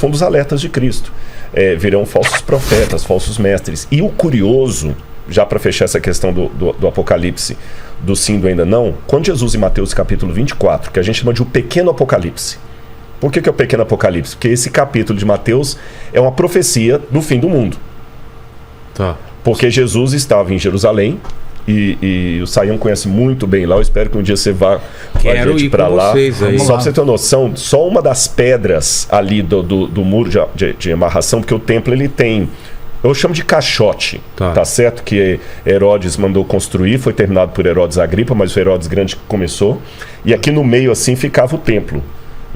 foi um dos alertas de Cristo. Virão falsos profetas, falsos mestres. E o curioso, já para fechar essa questão do Apocalipse, do sim, do ainda não, quando Jesus em Mateus capítulo 24, que a gente chama de o pequeno Apocalipse. Por que é o pequeno Apocalipse? Porque esse capítulo de Mateus é uma profecia do fim do mundo. Tá. Porque Jesus estava em Jerusalém, e o Saião conhece muito bem lá. Eu espero que um dia você vá com a gente para lá. Só para você ter uma noção, só uma das pedras ali do muro de amarração, porque o templo ele tem, eu chamo de caixote, tá certo? Que Herodes mandou construir, foi terminado por Herodes Agripa, mas o Herodes Grande começou. E aqui no meio assim ficava o templo.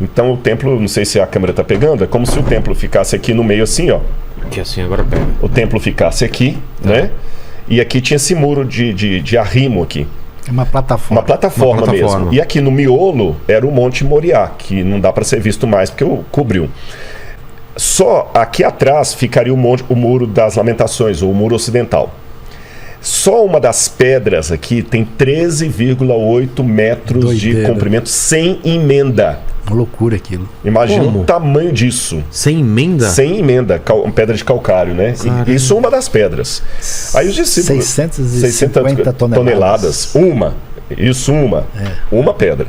Então o templo, não sei se a câmera está pegando, é como se o templo ficasse aqui no meio assim, ó. Aqui assim, agora pega. O templo ficasse aqui, né? E aqui tinha esse muro de arrimo aqui. Uma plataforma. Uma plataforma mesmo. E aqui no miolo era o Monte Moriá, que não dá para ser visto mais porque cobriu. Só aqui atrás ficaria o Muro das Lamentações, ou o Muro Ocidental. Só uma das pedras aqui tem 13,8 metros de comprimento, sem emenda. Uma loucura aquilo. Imagina o tamanho disso. Sem emenda? Sem emenda, pedra de calcário, né? Isso é uma das pedras. Aí os discípulos... 650 toneladas. Uma pedra.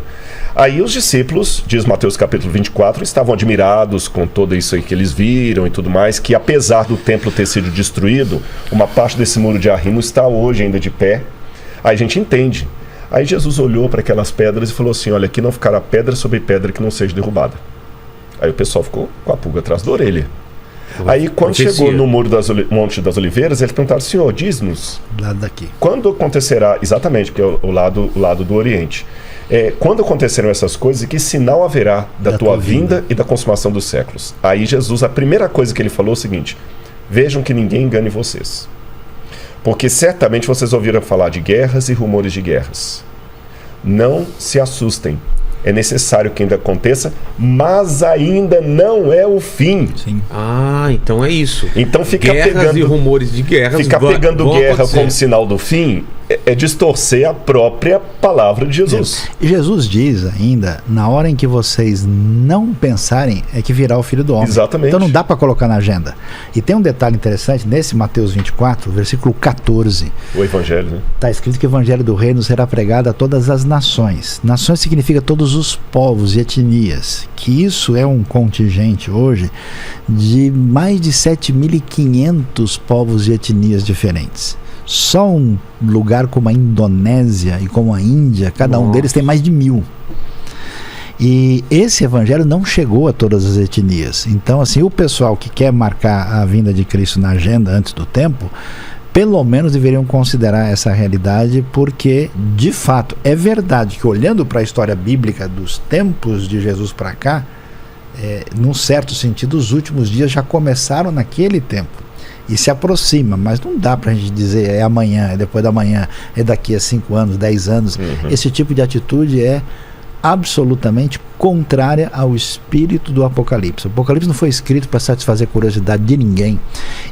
Aí os discípulos, diz Mateus capítulo 24, estavam admirados com tudo isso aí que eles viram e tudo mais, que apesar do templo ter sido destruído, uma parte desse muro de arrimo está hoje ainda de pé. Aí a gente entende. Aí Jesus olhou para aquelas pedras e falou assim, olha, aqui não ficará pedra sobre pedra que não seja derrubada. Aí o pessoal ficou com a pulga atrás da orelha. Aí quando chegou no Monte das Oliveiras, eles perguntaram, Senhor, diz-nos, lado daqui, quando acontecerá, exatamente, porque é o lado do Oriente, quando acontecerão essas coisas e que sinal haverá da tua vinda e da consumação dos séculos? Aí Jesus, a primeira coisa que ele falou é o seguinte, vejam que ninguém engane vocês. Porque certamente vocês ouviram falar de guerras e rumores de guerras. Não se assustem. É necessário que ainda aconteça, mas ainda não é o fim. Sim. Ah, então é isso. Então ficar pegando e rumores de guerras. Ficar pegando guerra como sinal do fim é distorcer a própria palavra de Jesus. E Jesus diz ainda, na hora em que vocês não pensarem, é que virá o Filho do Homem. Exatamente. Então não dá para colocar na agenda. E tem um detalhe interessante, nesse Mateus 24, versículo 14. O Evangelho, né? Está escrito que o Evangelho do Reino será pregado a todas as nações. Nações significa todos os povos e etnias. Que isso é um contingente hoje de mais de 7.500 povos e etnias diferentes. Só um lugar como a Indonésia e como a Índia, cada um deles tem mais de 1.000. E esse evangelho não chegou a todas as etnias. Então, assim, o pessoal que quer marcar a vinda de Cristo na agenda antes do tempo, pelo menos deveriam considerar essa realidade, porque, de fato, é verdade que, olhando para a história bíblica dos tempos de Jesus para cá, num certo sentido, os últimos dias já começaram naquele tempo. E se aproxima, mas não dá pra gente dizer é amanhã, é depois da manhã, é daqui a 5 anos, 10 anos. Esse tipo de atitude é absolutamente contrária ao espírito do Apocalipse. O Apocalipse não foi escrito para satisfazer a curiosidade de ninguém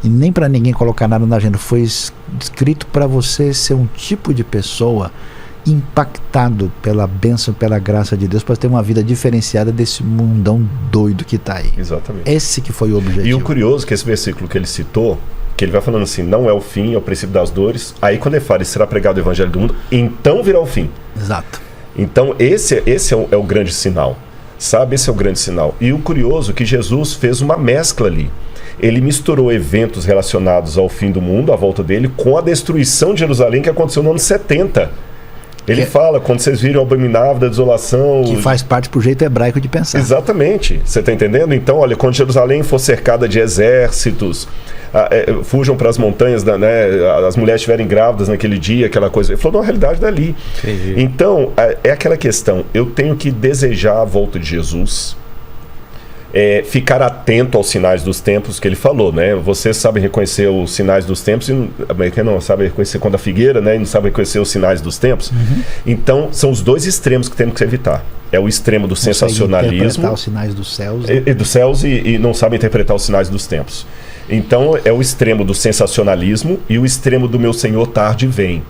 e nem para ninguém colocar nada na agenda. Foi escrito para você ser um tipo de pessoa impactado pela bênção, pela graça de Deus, para ter uma vida diferenciada desse mundão doido que está aí. Exatamente. Esse que foi o objetivo. E o curioso é que esse versículo que ele citou, que ele vai falando assim, não é o fim, é o princípio das dores. Aí quando ele fala, será pregado o evangelho do mundo, então virá o fim. Exato. Então esse é o grande sinal, sabe? Esse é o grande sinal. E o curioso é que Jesus fez uma mescla ali. Ele misturou eventos relacionados ao fim do mundo, à volta dele, com a destruição de Jerusalém que aconteceu no ano 70. Ele fala, quando vocês viram o abominável da desolação... Que faz parte pro jeito hebraico de pensar. Exatamente. Você está entendendo? Então, olha, quando Jerusalém for cercada de exércitos, fujam para as montanhas, né, as mulheres estiverem grávidas naquele dia, aquela coisa. Ele falou, não, a realidade dali. Entendi. Então, é aquela questão. Eu tenho que desejar a volta de Jesus, ficar atento aos sinais dos tempos que ele falou, né? Vocês sabem reconhecer os sinais dos tempos, e não sabe reconhecer quando a figueira, né? E não sabe reconhecer os sinais dos tempos. Então, são os dois extremos que temos que evitar. É o extremo do sensacionalismo. Interpretar os sinais dos céus. Dos céus e não sabe interpretar os sinais dos tempos. Então, é o extremo do sensacionalismo e o extremo do meu Senhor tarde vem.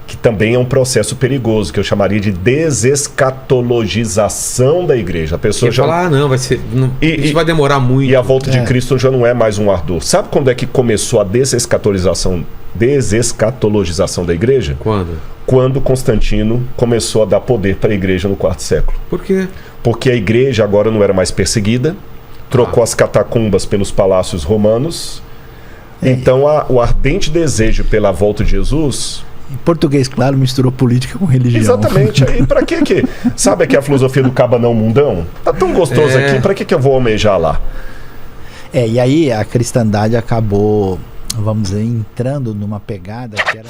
que também é um processo perigoso, que eu chamaria de desescatologização da igreja. A pessoa Você fala, não, vai ser, não, isso vai demorar muito. E a volta de Cristo já não é mais um ardor. Sabe quando é que começou a desescatologização da igreja? Quando? Quando Constantino começou a dar poder para a igreja no quarto século. Por quê? Porque a igreja agora não era mais perseguida, trocou as catacumbas pelos palácios romanos. Então o ardente desejo pela volta de Jesus... Em português, claro, misturou política com religião. Exatamente. Aí pra que sabe aqui a filosofia do cabanão mundão? Tá tão gostoso aqui, pra que eu vou almejar lá? E aí a cristandade acabou, vamos dizer, entrando numa pegada que era...